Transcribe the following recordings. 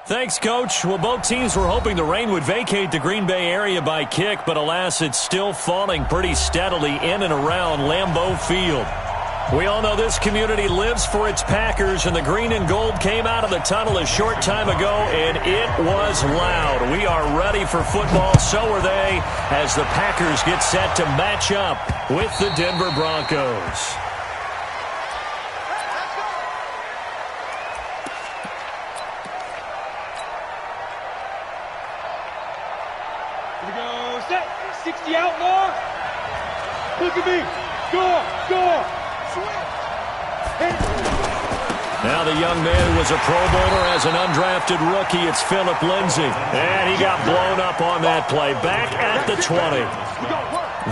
Thanks, Coach. Well, both teams were hoping the rain would vacate the Green Bay area by kick, but alas, it's still falling pretty steadily in and around Lambeau Field. We all know this community lives for its Packers, and the green and gold came out of the tunnel a short time ago, and it was loud. We are ready for football, so are they, as the Packers get set to match up with the Denver Broncos. Here we go, set, 60 outlaw. Look at me, score. Now the young man who was a Pro Bowler as an undrafted rookie, it's Philip Lindsay. And he got blown up on that play, back at the 20.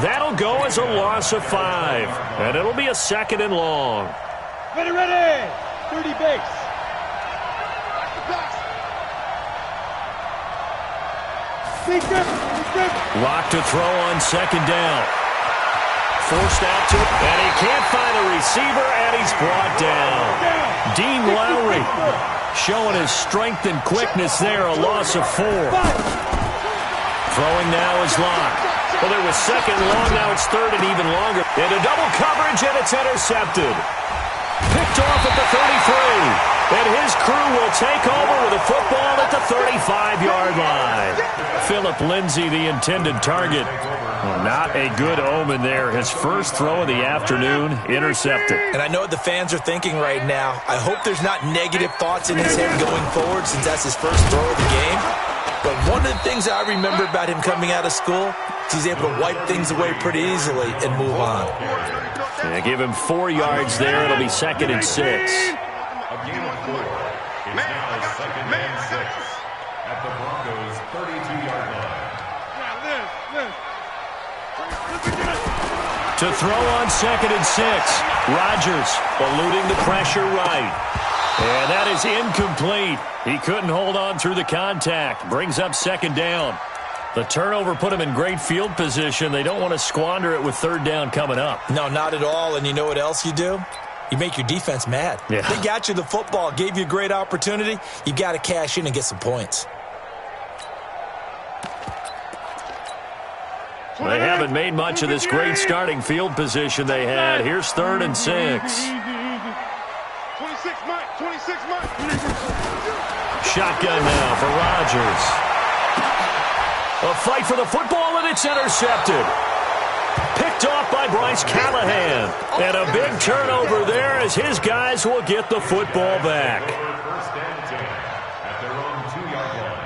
That'll go as a loss of 5, and it'll be a 2nd and long. Ready, 30 base. Big grip. Lock to throw on 2nd down. Forced out to it, and he can't find a receiver, and he's brought down. Dean Lowry showing his strength and quickness there, a loss of 4. Throwing now is locked. Well, there was 2nd long, now it's 3rd and even longer. Into double coverage, and it's intercepted. Picked off at the 33. And his crew will take over with a football at the 35-yard line. Philip Lindsay, the intended target. Well, not a good omen there. His first throw of the afternoon, intercepted. And I know what the fans are thinking right now. I hope there's not negative thoughts in his head going forward since that's his first throw of the game. But one of the things I remember about him coming out of school is he's able to wipe things away pretty easily and move on. Yeah, give him 4 yards there. It'll be 2nd and 6. At the Broncos' 32-yard line. To throw on 2nd and 6. Rodgers eluding the pressure right. And that is incomplete. He couldn't hold on through the contact. Brings up 2nd down. The turnover put him in great field position. They don't want to squander it with 3rd down coming up. No, not at all. And you know what else you do? You make your defense mad. Yeah. They got you the football, gave you a great opportunity. You got to cash in and get some points. They haven't made much of this great starting field position they had. Here's 3rd and 6. 26 Mike. Shotgun now for Rodgers. A fight for the football, and it's intercepted. Picked off by Bryce Callahan. And a big turnover there as his guys will get the football back. First down and 10 at their own 2-yard line.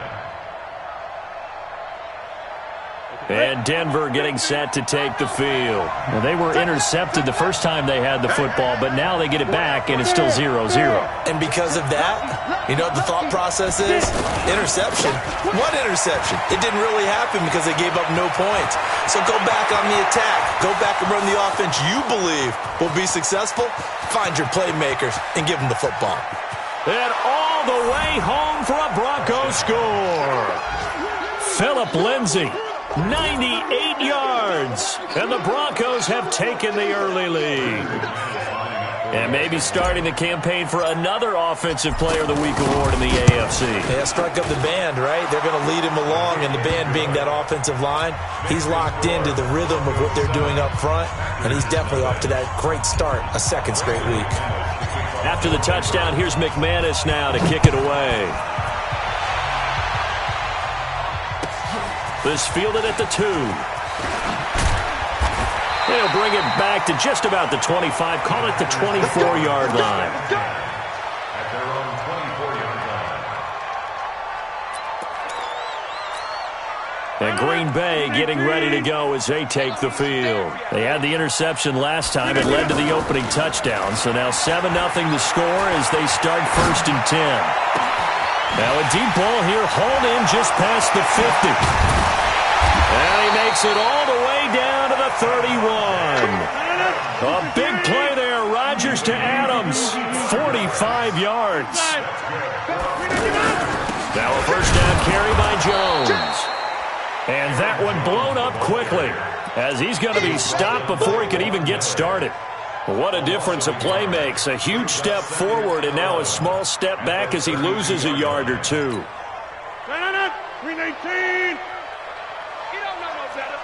And Denver getting set to take the field. Well, they were intercepted the first time they had the football, but now they get it back, and it's still 0-0. And because of that, you know what the thought process is? Interception. What interception? It didn't really happen because they gave up no points. So go back on the attack. Go back and run the offense you believe will be successful. Find your playmakers and give them the football. And all the way home for a Broncos score. Philip Lindsay, 98 yards. And the Broncos have taken the early lead. And maybe starting the campaign for another Offensive Player of the Week award in the AFC. Yeah, strike up the band, right? They're going to lead him along, and the band being that offensive line, he's locked into the rhythm of what they're doing up front, and he's definitely off to that great start, a 2nd straight week. After the touchdown, here's McManus now to kick it away. This fielded at the 2. They'll bring it back to just about the 25. Call it the 24-yard line. At their own 24-yard line. And Green Bay getting ready to go as they take the field. They had the interception last time. It led to the opening touchdown. So now 7-0 the score as they start 1st and 10. Now a deep ball here, hauled in just past the 50. And he makes it all the way down to the 31. A big play there. Rodgers to Adams. 45 yards. Now a first down carry by Jones. And that one blown up quickly as he's going to be stopped before he could even get started. What a difference a play makes. A huge step forward and now a small step back as he loses a yard or two. 319. You don't know no better.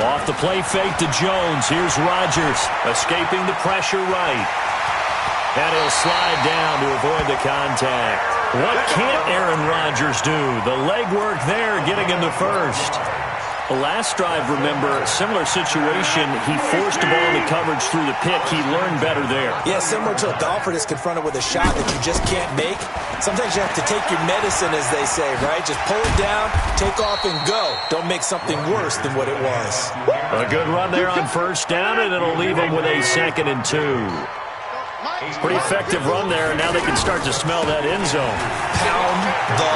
Off the play fake to Jones. Here's Rodgers escaping the pressure right. And he'll slide down to avoid the contact. What can't Aaron Rodgers do? The legwork there getting him to first. The last drive, remember, similar situation. He forced the ball into coverage through the pick. He learned better there. Yeah, similar to a golfer that's confronted with a shot that you just can't make. Sometimes you have to take your medicine, as they say, right? Just pull it down, take off, and go. Don't make something worse than what it was. A good run there on first down, and it'll leave him with a 2nd and 2. Pretty effective run there, and now they can start to smell that end zone. Pound the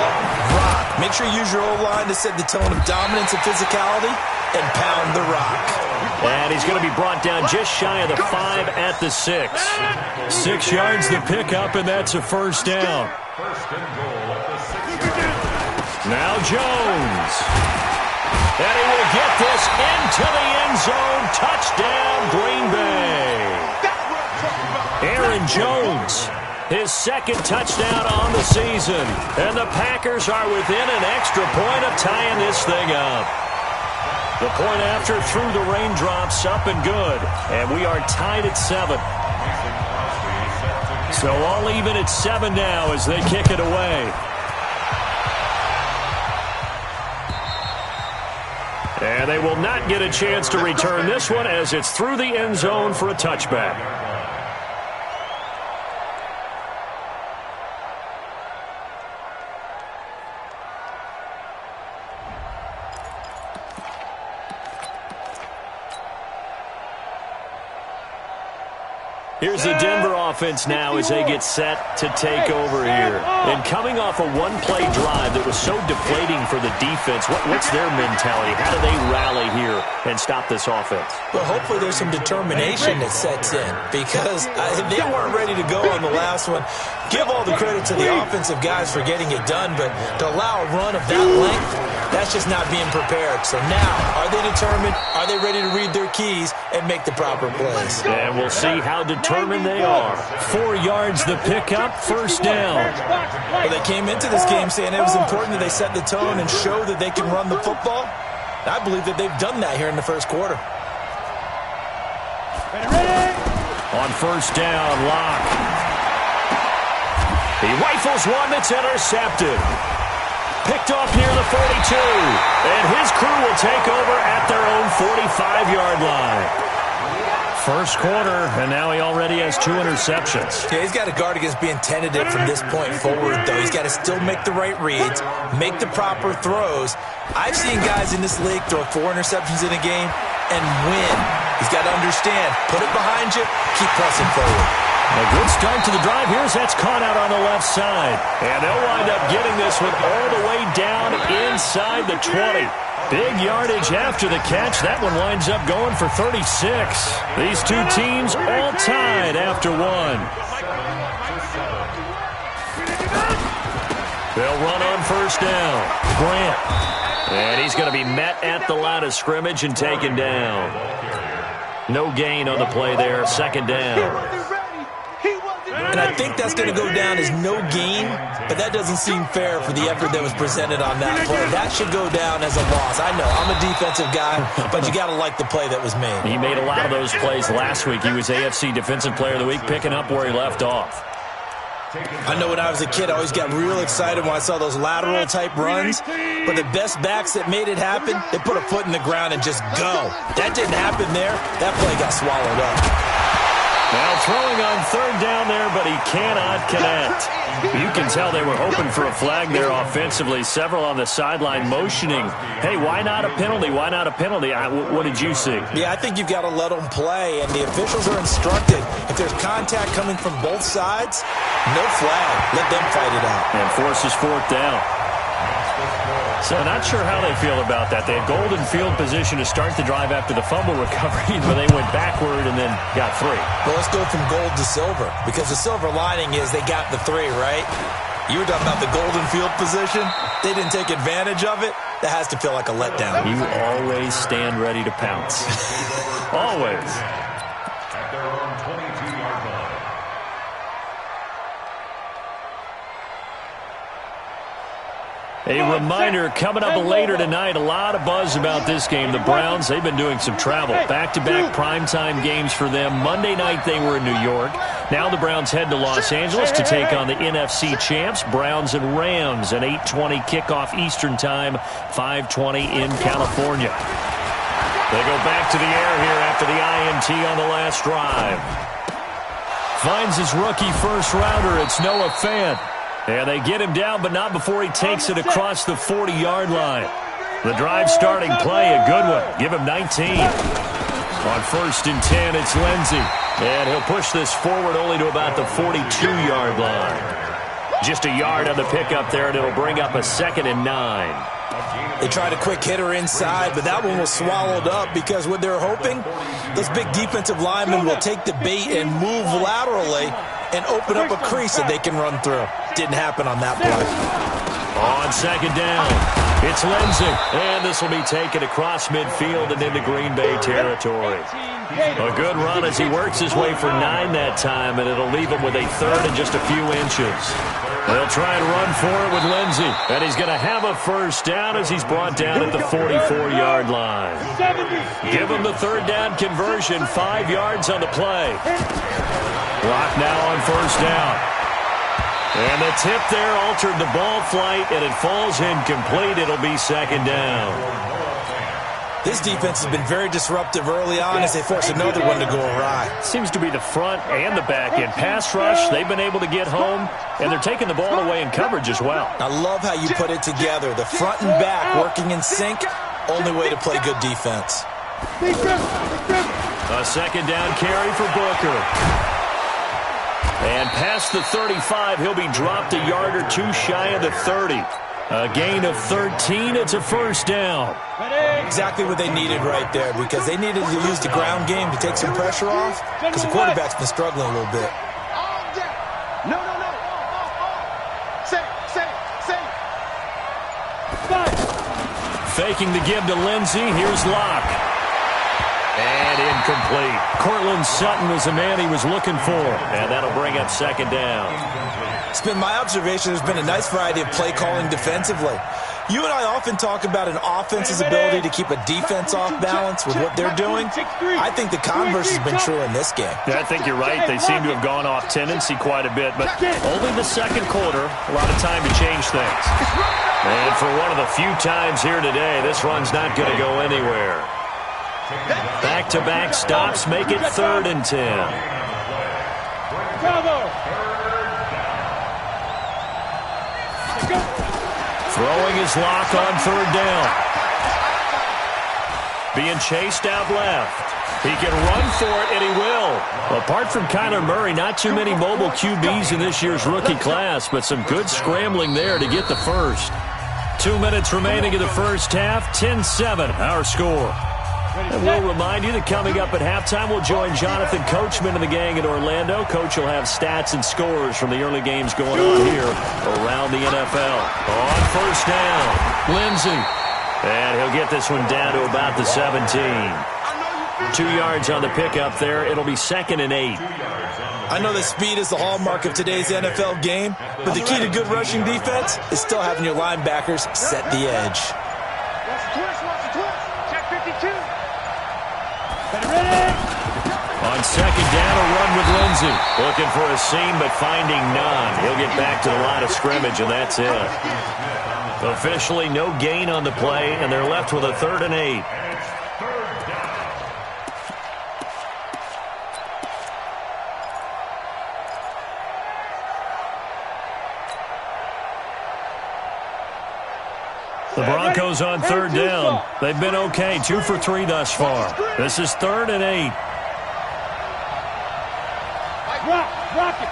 rock. Make sure you use your O-line to set the tone of dominance and physicality, and pound the rock. And he's going to be brought down just shy of the 5 at the 6. 6 yards the pickup, and that's a first down. First and goal at the 6. Now Jones. And he will get this into the end zone. Touchdown, Green Bay. Aaron Jones, his 2nd touchdown on the season. And the Packers are within an extra point of tying this thing up. The point after through the raindrops, up and good. And we are tied at 7. So all even at 7 now as they kick it away. And they will not get a chance to return this one as it's through the end zone for a touchback. Here's the Denver offense now as they get set to take over here. And coming off a one-play drive that was so deflating for the defense, what's their mentality? How do they rally here and stop this offense? Well, hopefully there's some determination that sets in because they weren't ready to go on the last one. Give all the credit to the offensive guys for getting it done, but to allow a run of that length, that's just not being prepared. So now, are they determined? Are they ready to read their keys and make the proper plays? And we'll see how determined they are. 4 yards the pickup, first down. Well, they came into this game saying it was important that they set the tone and show that they can run the football. I believe that they've done that here in the first quarter. On first down, Locke. He rifles one that's intercepted. Picked off near the 42. And his crew will take over at their own 45-yard line. First quarter, and now he already has 2 interceptions. Yeah, he's got to guard against being tentative from this point forward, though. He's got to still make the right reads, make the proper throws. I've seen guys in this league throw 4 interceptions in a game and win. He's got to understand, put it behind you, keep pressing forward. A good start to the drive. Here's that's caught out on the left side. And they'll wind up getting this one all the way down inside the 20. Big yardage after the catch. That one winds up going for 36. These two teams all tied after 1. They'll run on first down. Grant. And he's going to be met at the line of scrimmage and taken down. No gain on the play there. Second down. And I think that's going to go down as no gain, but that doesn't seem fair for the effort that was presented on that play. That should go down as a loss. I know, I'm a defensive guy, but you got to like the play that was made. He made a lot of those plays last week. He was AFC Defensive Player of the Week, picking up where he left off. I know when I was a kid, I always got real excited when I saw those lateral-type runs, but the best backs that made it happen, they put a foot in the ground and just go. That didn't happen there. That play got swallowed up. Now throwing on third down there, but he cannot connect. You can tell they were hoping for a flag there offensively. Several on the sideline motioning. Hey, why not a penalty? Why not a penalty? What did you see? Yeah, I think you've got to let them play, and the officials are instructed. If there's contact coming from both sides, no flag. Let them fight it out. And forces fourth down. So not sure how they feel about that. They had golden field position to start the drive after the fumble recovery, but they went backward and then got 3. Well, let's go from gold to silver, because the silver lining is they got the 3, right? You were talking about the golden field position. They didn't take advantage of it. That has to feel like a letdown. You always stand ready to pounce. Always. At their own 22-yard line. A reminder, coming up later tonight, a lot of buzz about this game. The Browns, they've been doing some travel. Back-to-back primetime games for them. Monday night they were in New York. Now the Browns head to Los Angeles to take on the NFC champs, Browns and Rams, an 8:20 kickoff Eastern time, 5:20 in California. They go back to the air here after the INT on the last drive. Finds his rookie first-rounder. It's Noah Fant. And they get him down, but not before he takes it across the 40-yard line. The drive starting play, a good one. Give him 19. On 1st and 10, it's Lindsey. And he'll push this forward only to about the 42-yard line. Just a yard on the pickup there, and it'll bring up a 2nd and 9. They tried a quick hitter inside, but that one was swallowed up because what they're hoping, those big defensive linemen will take the bait and move laterally and open up a crease that they can run through. Didn't happen on that play. On 2nd down, it's Lindsey. And this will be taken across midfield and into Green Bay territory. A good run as he works his way for 9 that time, and it'll leave him with a 3rd and just a few inches. They'll try and run for it with Lindsey. And he's going to have a first down as he's brought down at the 44-yard line. Give him the 3rd down conversion, 5 yards on the play. Clock now on 1st down. And the tip there altered the ball flight, and it falls incomplete. It'll be 2nd down. This defense has been very disruptive early on as they force another one to go awry. Seems to be the front and the back end. Pass rush, they've been able to get home, and they're taking the ball away in coverage as well. I love how you put it together. The front and back working in sync, only way to play good defense. A 2nd down carry for Booker. And past the 35, he'll be dropped a yard or 2 shy of the 30. A gain of 13, it's a 1st down. Exactly what they needed right there, because they needed to use the ground game to take some pressure off, because the quarterback's been struggling a little bit. No. Say. Faking the give to Lindsey, here's Locke. And incomplete. Cortland Sutton was the man he was looking for. And that'll bring up 2nd down. It's been my observation there's been a nice variety of play calling defensively. You and I often talk about an offense's ability to keep a defense off balance with what they're doing. I think the converse has been true in this game. Yeah, I think you're right. They seem to have gone off tendency quite a bit, but only the 2nd quarter. A lot of time to change things. And for one of the few times here today, this run's not going to go anywhere. Back-to-back stops make it 3rd and 10. Throwing his Lock on 3rd down. Being chased out left. He can run for it, and he will. Apart from Kyler Murray, not too many mobile QBs in this year's rookie class, but some good scrambling there to get the first. 2 minutes remaining in the first half, 10-7, our score. And we'll remind you that coming up at halftime, we'll join Jonathan Coachman and the gang in Orlando. Coach will have stats and scores from the early games going on here around the NFL. On 1st down, Lindsey. And he'll get this one down to about the 17. 2 yards on the pickup there. It'll be 2nd and 8. I know that speed is the hallmark of today's NFL game, but the key to good rushing defense is still having your linebackers set the edge. Check 52. On 2nd down, a run with Lindsey. Looking for a seam, but finding none. He'll get back to the line of scrimmage, and that's it. Officially, no gain on the play, and they're left with a 3rd and 8. The Broncos on 3rd down. They've been okay, 2 for 3 thus far. This is 3rd and 8. Rock it.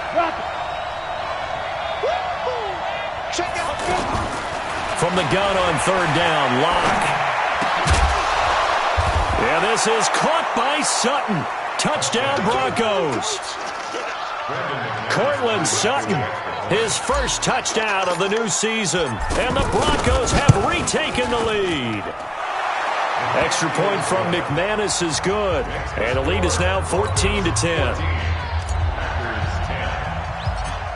From the gun on 3rd down, Locke. Yeah, this is caught by Sutton. Touchdown, Broncos. Cortland Sutton, his first touchdown of the new season. And the Broncos have retaken the lead. Extra point from McManus is good. And the lead is now 14-10.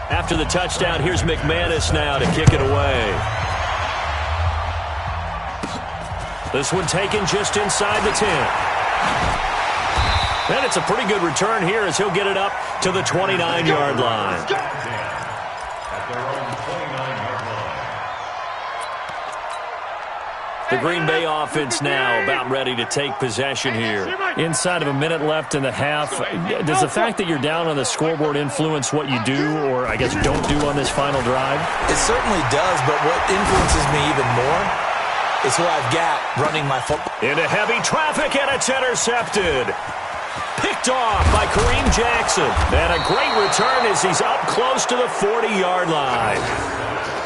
After the touchdown, here's McManus now to kick it away. This one taken just inside the 10. And it's a pretty good return here as he'll get it up to the 29-yard line. At their own 29-yard line. The Green Bay offense now about ready to take possession here. Inside of a minute left in the half, does the fact that you're down on the scoreboard influence what you do or, I guess, don't do on this final drive? It certainly does, but what influences me even more is who I've got running my football. Into heavy traffic, and it's intercepted. Picked off by Kareem Jackson. And a great return as he's up close to the 40-yard line.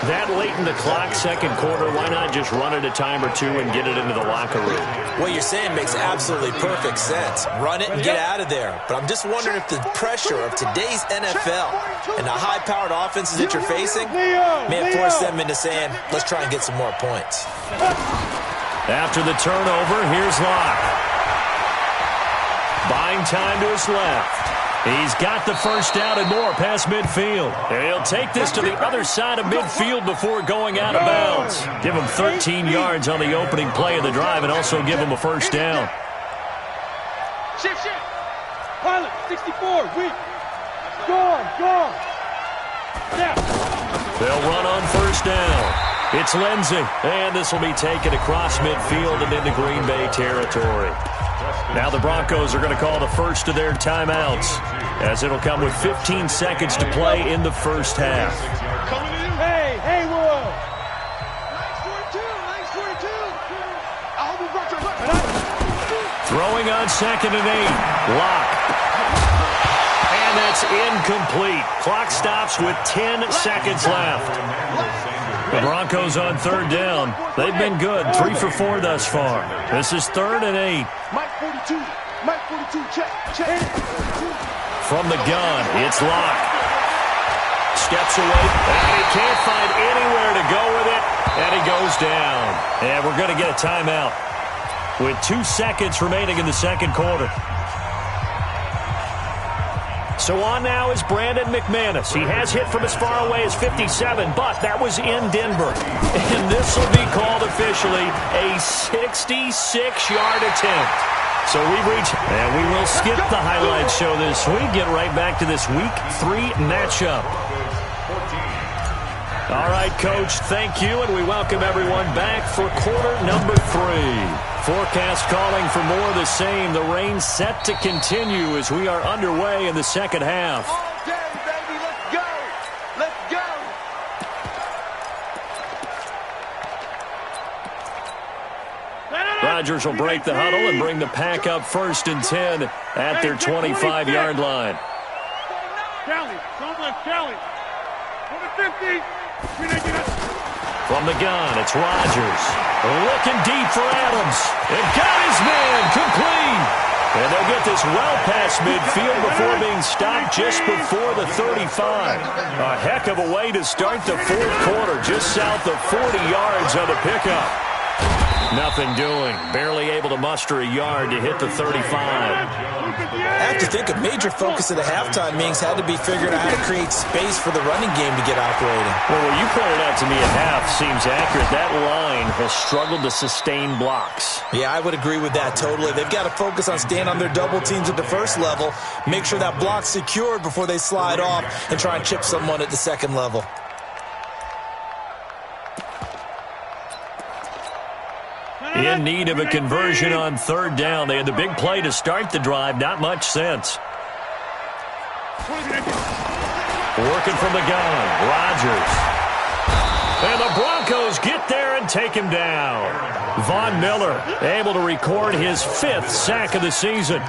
That late in the clock, second quarter, why not just run it a time or two and get it into the locker room? What you're saying makes absolutely perfect sense. Run it and get out of there. But I'm just wondering if the pressure of today's NFL and the high-powered offenses that you're facing may force them into saying, let's try and get some more points. After the turnover, here's Locke. Buying time to his left. He's got the first down and more past midfield. And he'll take this to the other side of midfield before going out of bounds. Give him 13 yards on the opening play of the drive and also give him a first down. Shift. Pilot, 64, weak. Gone. Now. They'll run on first down. It's Lindsey. And this will be taken across midfield and into Green Bay territory. Now the Broncos are going to call the first of their timeouts as it'll come with 15 seconds to play in the first half. Hey, Will. Nice 42. I hope you brought your luck. Throwing on 2nd and 8. Locke. And that's incomplete. Clock stops with 10 seconds left. The Broncos on third down. They've been good. 3 for 4 thus far. This is 3rd and 8. Mike 42, check. From the gun, it's Locke. Steps away, and he can't find anywhere to go with it, and he goes down. And we're going to get a timeout with 2 seconds remaining in the second quarter. So on now is Brandon McManus. He has hit from as far away as 57, but that was in Denver. And this will be called officially a 66-yard attempt. So we've reached, and we will skip the highlights show this week. Get right back to this Week 3 matchup. All right, Coach, thank you, and we welcome everyone back for quarter number 3. Forecast calling for more of the same. The rain set to continue as we are underway in the second half. All day, baby, let's go. Rodgers will break the huddle and bring the pack up 1st and 10 at their 25-yard line. Kelly. Number 50. From the gun, it's Rodgers. Looking deep for Adams. And got his man complete. And they'll get this well past midfield before being stopped just before the 35. A heck of a way to start the fourth quarter, just south of 40 yards on the pickup. Nothing doing. Barely able to muster a yard to hit the 35. I have to think a major focus of the halftime meetings had to be figuring out how to create space for the running game to get operating. Well, what you pointed out to me at half seems accurate. That line has struggled to sustain blocks. Yeah, I would agree with that totally. They've got to focus on staying on their double teams at the first level, make sure that block's secured before they slide off and try and chip someone at the second level. In need of a conversion on third down. They had the big play to start the drive. Not much sense. Working from the gun. Rodgers. And the Broncos get there and take him down. Von Miller able to record his 5th sack of the season.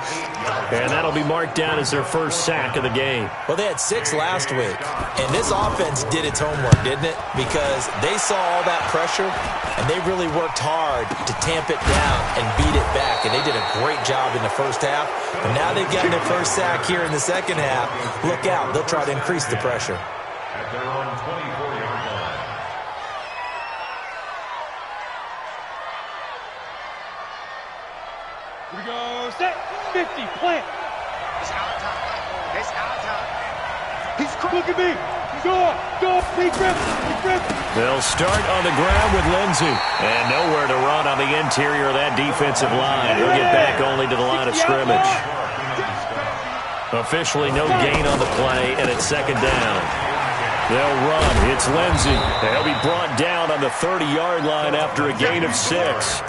And that'll be marked down as their first sack of the game. Well, they had 6 last week. And this offense did its homework, didn't it? Because they saw all that pressure, and they really worked hard to tamp it down and beat it back. And they did a great job in the first half. But now they've gotten their first sack here in the second half. Look out. They'll try to increase the pressure. At their own 24-yard line. Here we go. Set. 50. Plant. It's our time. It's our time. He's look at me. Go. Big rip. They'll start on the ground with Lindsey. And nowhere to run on the interior of that defensive line. He'll get back only to the line of scrimmage. Officially no gain on the play, and it's second down. They'll run. It's Lindsey. He'll be brought down on the 30-yard line after a gain of 6.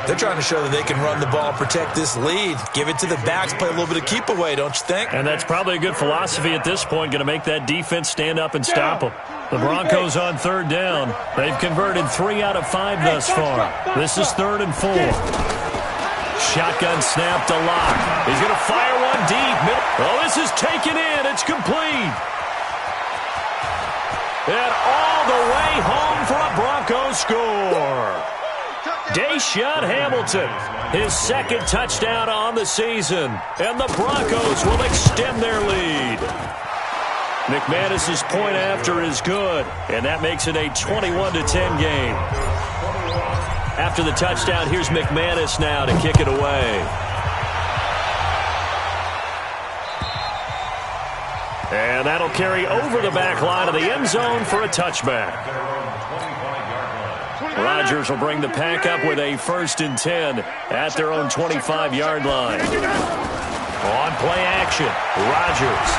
They're trying to show that they can run the ball and protect this lead. Give it to the backs, play a little bit of keep away, don't you think? And that's probably a good philosophy at this point, going to make that defense stand up and stop them. The Broncos on third down. They've converted 3 out of 5 thus far. This is 3rd and 4. Shotgun snap to Locke. He's going to fire one deep. Oh, this is taken in. It's complete. And all the way home for a Broncos score. Deshaun Hamilton, his second touchdown on the season. And the Broncos will extend their lead. McManus's point after is good, and that makes it a 21-10 game. After the touchdown, here's McManus now to kick it away. And that'll carry over the back line of the end zone for a touchback. Rodgers will bring the pack up with a 1st and 10 at their own 25-yard line. On play action, Rodgers.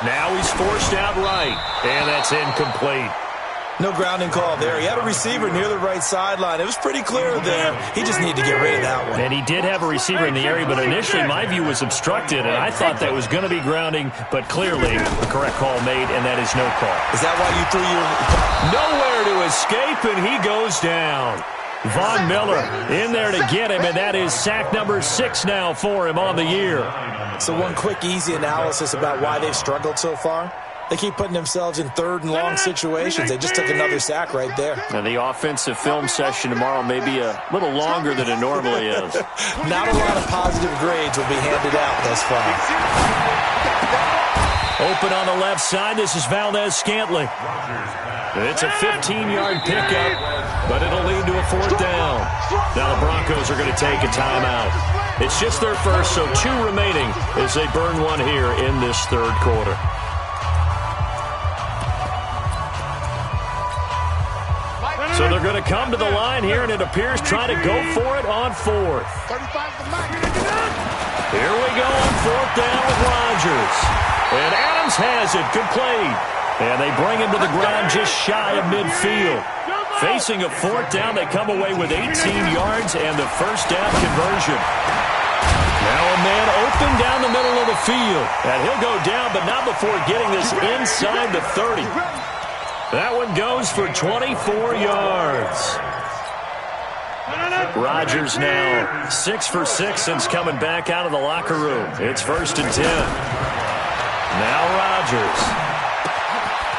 Now he's forced out right, and that's incomplete. No grounding call there. He had a receiver near the right sideline. It was pretty clear there. He just needed to get rid of that one. And he did have a receiver in the area, but initially my view was obstructed, and I thought that was going to be grounding, but clearly the correct call made, and that is no call. Is that why you threw your... Nowhere to escape, and he goes down. Von Miller in there to get him, and that is sack number 6 now for him on the year. So one quick, easy analysis about why they've struggled so far. They keep putting themselves in 3rd and long situations. They just took another sack right there. And the offensive film session tomorrow may be a little longer than it normally is. Not a lot of positive grades will be handed out thus far. Open on the left side. This is Valdez-Scantling. It's a 15-yard pickup, but it'll lead to a 4th down. Now the Broncos are going to take a timeout. It's just their first, so 2 remaining as they burn one here in this 3rd quarter. So they're going to come to the line here, and it appears trying to go for it on 4th. Here we go on 4th down with Rodgers. And Adams has it complete. And they bring him to the ground just shy of midfield. Facing a 4th down, they come away with 18 yards and the 1st down conversion. Now a man open down the middle of the field. And he'll go down, but not before getting this inside the 30. That one goes for 24 yards. Rodgers now 6 for 6 since coming back out of the locker room. It's 1st and 10. Now Rodgers.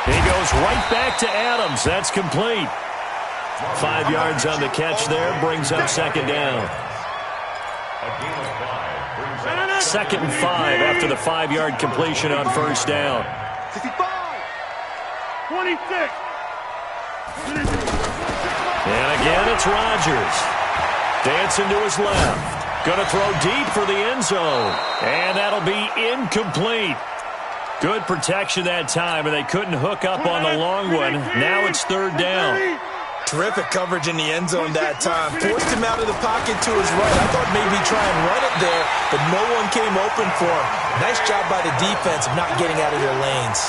He goes right back to Adams. That's complete. 5 yards on the catch there. Brings up 2nd down. 2nd and 5 after the 5-yard completion on 1st down. 26. And again, it's Rodgers. Dancing to his left. Going to throw deep for the end zone. And that'll be incomplete. Good protection that time, and they couldn't hook up on the long one. Now it's 3rd down. Terrific coverage in the end zone that time. Forced him out of the pocket to his right. I thought maybe try and run it there, but no one came open for him. Nice job by the defense of not getting out of their lanes.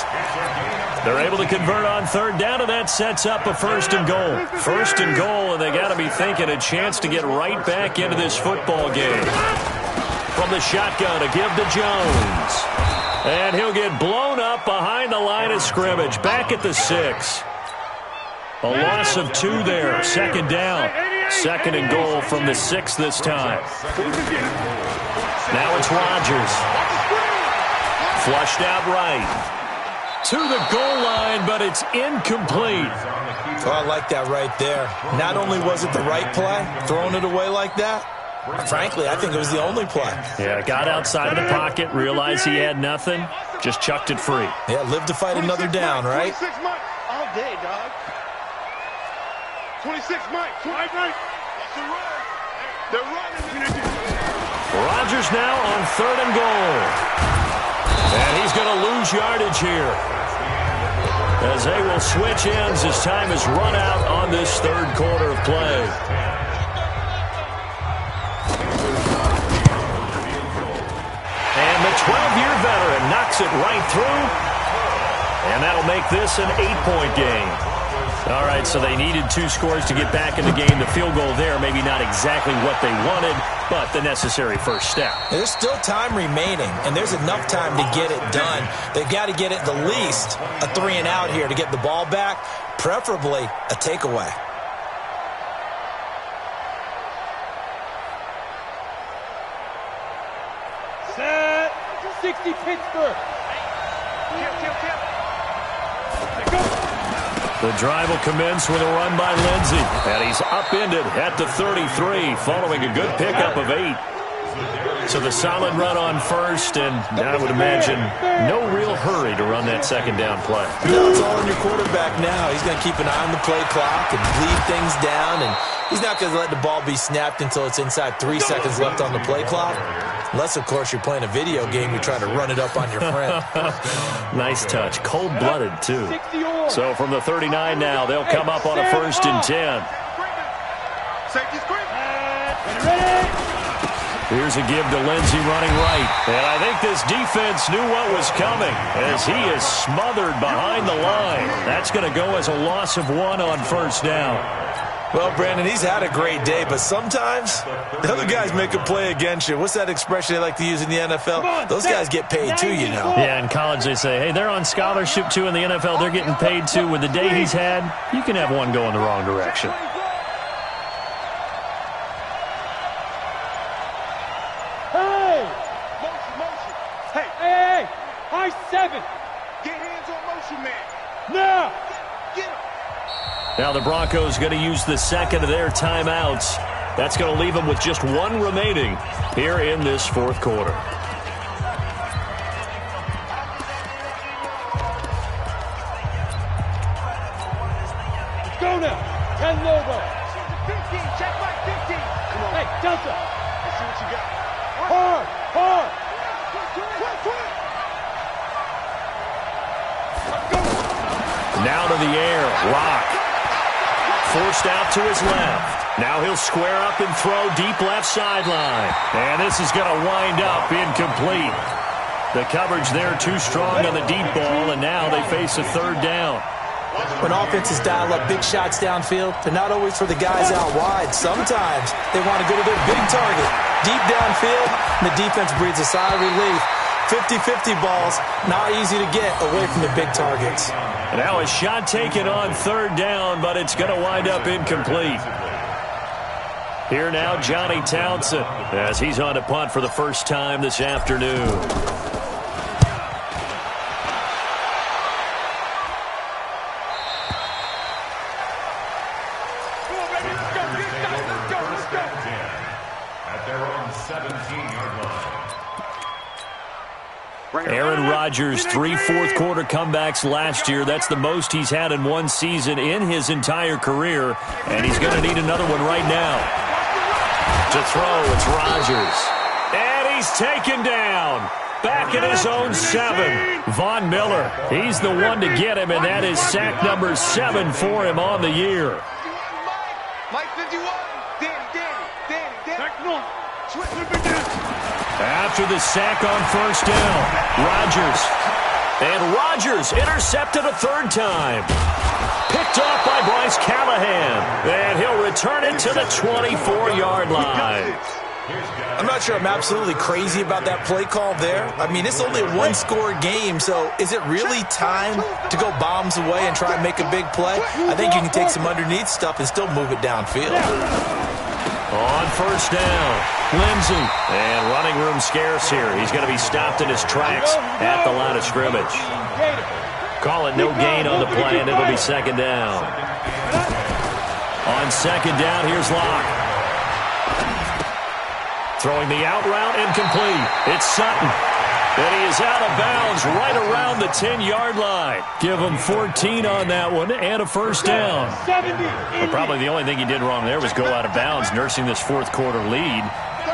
They're able to convert on 3rd down, and that sets up a 1st and goal. 1st and goal, and they got to be thinking a chance to get right back into this football game. From the shotgun, a give to Jones. And he'll get blown up behind the line of scrimmage. Back at the 6. A loss of 2 there. 2nd down. 2nd and goal from the 6 this time. Now it's Rodgers. Flushed out right. To the goal line, but it's incomplete. Oh, I like that right there. Not only was it the right play, throwing it away like that, frankly, I think it was the only play. Yeah, got outside of the pocket, realized he had nothing, just chucked it free. Yeah, live to fight another down, right? 26 Mike. All day, dog. 26 Mike. 5 right. That's the run. Rodgers now on 3rd and goal. And he's going to lose yardage here, as they will switch ends as time is run out on this 3rd quarter of play. And the 12-year veteran knocks it right through, and that'll make this an 8-point game. All right, so they needed 2 scores to get back in the game. The field goal there, maybe not exactly what they wanted, but the necessary first step. There's still time remaining, and there's enough time to get it done. They've got to get at the least a 3-and-out here to get the ball back, preferably a takeaway. Set. 60 Pittsburgh. Kill. The drive will commence with a run by Lindsey. And he's upended at the 33, following a good pickup of 8. So the solid run on first, and I would imagine no real hurry to run that second down play. No, it's all on your quarterback now. He's going to keep an eye on the play clock and bleed things down, and he's not going to let the ball be snapped until it's inside 3 seconds left on the play clock. Unless, of course, you're playing a video game, you try to run it up on your friend. Nice touch. Cold-blooded, too. So from the 39 now, they'll come up on a 1st and 10. Safety's quick. Here's a give to Lindsey running right. And I think this defense knew what was coming, as he is smothered behind the line. That's going to go as a loss of 1 on 1st down. Well, Brandon, he's had a great day, but sometimes the other guys make a play against you. What's that expression they like to use in the NFL? Those guys get paid too, you know. Yeah, in college they say, hey, they're on scholarship too. In the NFL, they're getting paid too. With the day he's had, you can have one go in the wrong direction. Hey! Motion. Hey! High 7! Get hands on motion, man. Now! Get him. Now the Broncos going to use the second of their timeouts. That's going to leave them with just 1 remaining here in this 4th quarter. Go now! 10 Lobo! 15, check back 15. Come on. Hey, Delta! Let's see what you got. Hard! Quick. Now to the air. Lock. Forced out to his left. Now he'll square up and throw deep left sideline. And this is going to wind up incomplete. The coverage there too strong on the deep ball, and now they face a 3rd down. When offenses dial up big shots downfield, they're not always for the guys out wide. Sometimes they want to go to their big target. Deep downfield, and the defense breathes a sigh of relief. 50-50 balls, not easy to get away from the big targets. Now a shot taken on 3rd down, but it's going to wind up incomplete. Here now, Johnny Townsend, as he's on to punt for the first time this afternoon. At their own 17-yard line. Aaron Rodgers, 3 fourth-quarter comebacks last year. That's the most he's had in one season in his entire career, and he's going to need another one right now. To throw, it's Rodgers. And he's taken down. Back at his own 7. Von Miller, he's the one to get him, and that is sack number 7 for him on the year. Mike 51. Danny. After the sack on 1st down, Rodgers. And Rodgers intercepted a 3rd time. Picked off by Bryce Callahan. And he'll return it to the 24-yard line. I'm not sure I'm absolutely crazy about that play call there. I mean, it's only a 1-score game, so is it really time to go bombs away and try and make a big play? I think you can take some underneath stuff and still move it downfield. On 1st down, Lindsey. And running room scarce here. He's going to be stopped in his tracks at the line of scrimmage. Call it no gain on the play, and it'll be 2nd down. On 2nd down, here's Locke. Throwing the out route, incomplete. It's Sutton. And he is out of bounds right around the 10-yard line. Give him 14 on that one and a first down. But probably the only thing he did wrong there was go out of bounds, nursing this fourth quarter lead.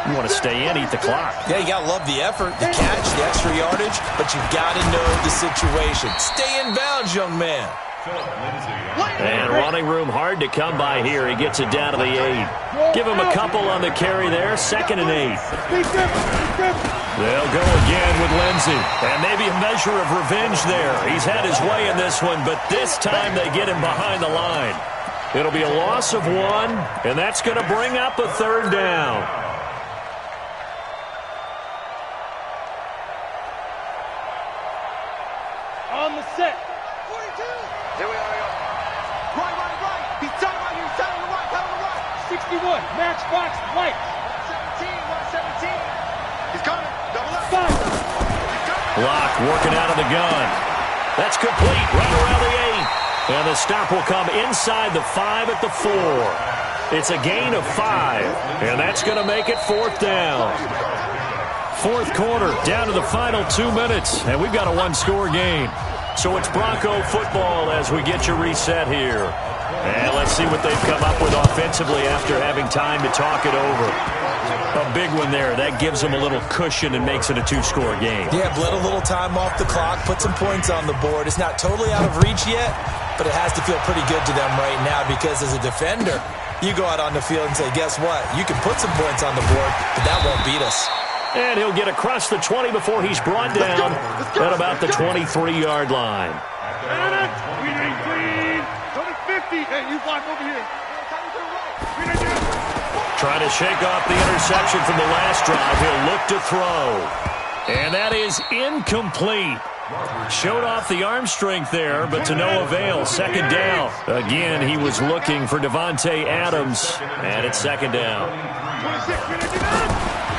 You want to stay in, eat the clock. Yeah, you got to love the effort, the catch, the extra yardage, but you got to know the situation. Stay in bounds, young man. And running room hard to come by here. He gets it down to the 8. Give him a couple on the carry there. 2nd and 8. They'll go again with Lindsey. And maybe a measure of revenge there. He's had his way in this one, but this time they get him behind the line. It'll be a loss of 1, and that's going to bring up a 3rd down. On the set. 42. Here we are. Right. He's tight right here. He's tight on the right. 61. Match box. Light. 117. He's coming. Double up. 5. Locke working out of the gun. That's complete. Right around the 8. And the stop will come inside the 5 at the 4. It's a gain of 5. And that's going to make it 4th down. Fourth quarter, down to the final 2 minutes. And we've got a one-score game. So it's Bronco football as we get you reset here. And let's see what they've come up with offensively after having time to talk it over. A big one there. That gives them a little cushion and makes it a 2-score game. Yeah, bled a little time off the clock, put some points on the board. It's not totally out of reach yet, but it has to feel pretty good to them right now because as a defender, you go out on the field and say, guess what? You can put some points on the board, but that won't beat us. And he'll get across the 20 before he's brought down at about the 23-yard line. 50. Hey, you block over here. Trying to shake off the interception from the last drive. He'll look to throw. And that is incomplete. Showed off the arm strength there, but to no avail. 2nd down. Again, he was looking for Devontae Adams. And it's 2nd down.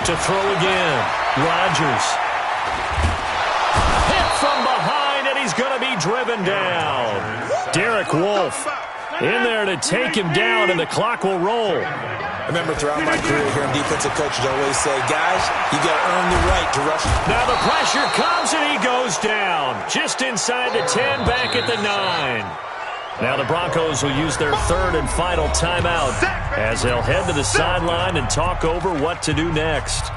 To throw again. Rodgers. Hit from behind, and he's going to be driven down. Derek Wolfe in there to take him down, and the clock will roll. I remember throughout my career hearing defensive coaches always say, guys, you got to earn the right to rush. Now the pressure comes, and he goes down. Just inside the 10, back at the 9. Now the Broncos will use their 3rd and final timeout as they'll head to the sideline and talk over what to do next.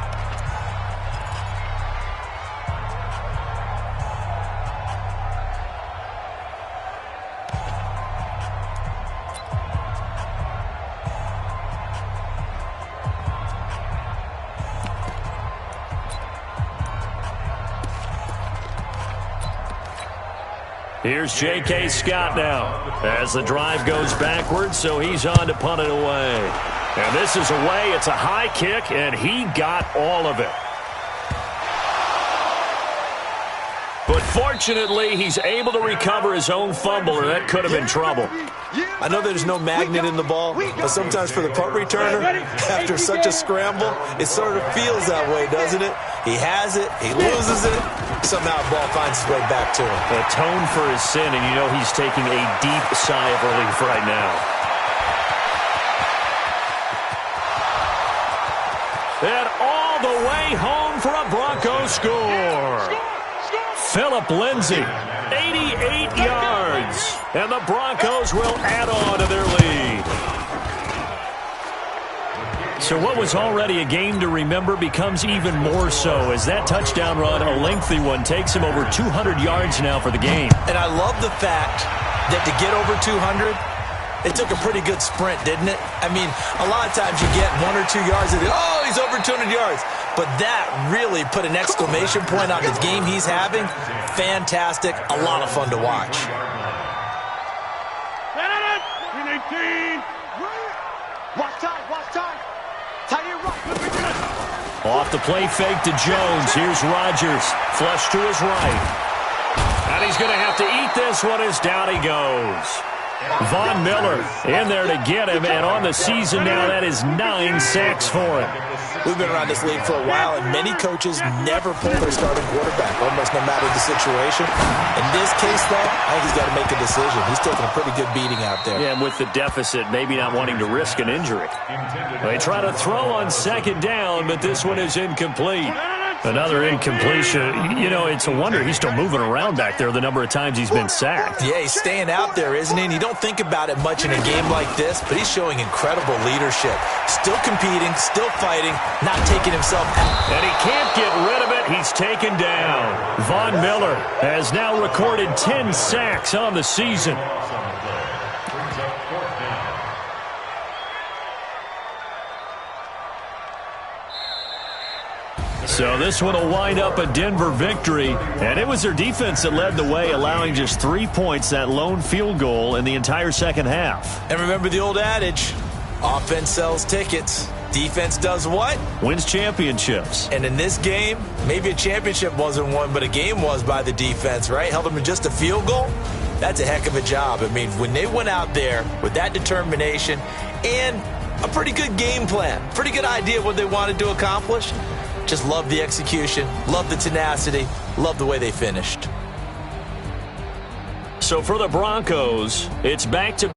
Here's J.K. Scott now as the drive goes backwards, so he's on to punt it away. And this is away. It's a high kick, and he got all of it. But fortunately, he's able to recover his own fumble, or that could have been trouble. I know there's no magnet in the ball, but sometimes for the punt returner, after such a scramble, it sort of feels that way, doesn't it? He has it, he loses it, somehow the ball finds its way back to him. Atone for his sin, and you know he's taking a deep sigh of relief right now. And all the way home for a Broncos score. Philip Lindsay, 88 yards, and the Broncos will add on to their lead. So what was already a game to remember becomes even more so as that touchdown run, a lengthy one, takes him over 200 yards now for the game. And I love the fact that to get over 200, it took a pretty good sprint, didn't it? I mean, a lot of times you get 1 or 2 yards and oh, he's over 200 yards. But that really put an exclamation point on the game he's having. Fantastic. A lot of fun to watch. Watch time. Tight end right. Off the play fake to Jones. Here's Rodgers. Flush to his right. And he's going to have to eat this one as down he goes. Von Miller in there to get him, and on the season now, that is 9 sacks for him. We've been around this league for a while, and many coaches never pull their starting quarterback, almost no matter the situation. In this case, though, I think he's got to make a decision. He's taking a pretty good beating out there. Yeah, and with the deficit, maybe not wanting to risk an injury. They try to throw on 2nd down, but this one is incomplete. Another incompletion. You know, it's a wonder he's still moving around back there the number of times he's been sacked. Yeah, he's staying out there, isn't he? And you don't think about it much in a game like this, but he's showing incredible leadership. Still competing, still fighting, not taking himself out. And he can't get rid of it. He's taken down. Von Miller has now recorded 10 sacks on the season. So this one will wind up a Denver victory, and it was their defense that led the way, allowing just 3 points, that lone field goal in the entire second half. And remember the old adage, offense sells tickets. Defense does what? Wins championships. And in this game, maybe a championship wasn't won, but a game was by the defense, right? Held them to just a field goal. That's a heck of a job. I mean, when they went out there with that determination and a pretty good game plan, pretty good idea of what they wanted to accomplish, just love the execution, love the tenacity, love the way they finished. So for the Broncos, it's back to